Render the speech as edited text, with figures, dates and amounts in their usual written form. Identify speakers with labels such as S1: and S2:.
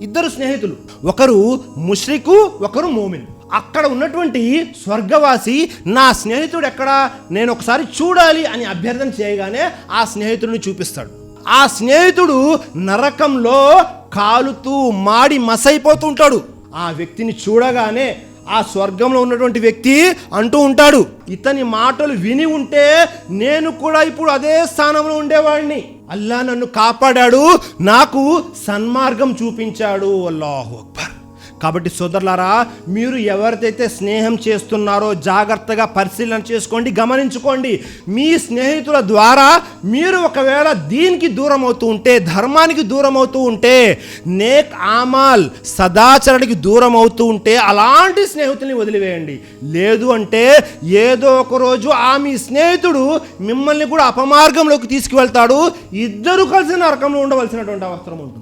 S1: ఇద్దరు స్నేహితులు, ఒకరు ముష్రికు, ఒకరు మోమిన్. అక్కడ ఉన్నటువంటి స్వర్గవాసి నా స్నేహితుడు ఎక్కడా, నేను ఒకసారి చూడాలి అని అభ్యర్థన చేయగానే ఆ స్నేహితుడిని చూపిస్తాడు. ఆ స్నేహితుడు నరకంలో కాలుతూ మాడి మసైపోతూ ఉంటాడు. ఆ వ్యక్తిని చూడగానే ఆ స్వర్గంలో ఉన్నటువంటి వ్యక్తి అంటూ ఉంటాడు, ఇతని మాటలు విని ఉంటే నేను కూడా ఇప్పుడు అదే స్థానంలో ఉండేవాడిని. అల్లా నన్ను కాపాడాడు, నాకు సన్మార్గం చూపించాడు. అల్లాహు అక్బర్. కాబట్టి సోదరులారా, మీరు ఎవరికైతే స్నేహం చేస్తున్నారో జాగ్రత్తగా పరిశీలన చేసుకోండి, గమనించుకోండి. మీ స్నేహితుల ద్వారా మీరు ఒకవేళ దీనికి దూరం అవుతూ ఉంటే, ధర్మానికి దూరం అవుతూ ఉంటే, నేక్ ఆమాల్ సదాచరణకి దూరం అవుతూ ఉంటే అలాంటి స్నేహితుల్ని వదిలివేయండి. లేదు అంటే ఏదో ఒక రోజు మీ స్నేహితుడు మిమ్మల్ని కూడా అపమార్గంలోకి తీసుకువెళ్తాడు. ఇద్దరు కలిసి నరకంలో ఉండవలసినటువంటి అవసరం ఉంటుంది.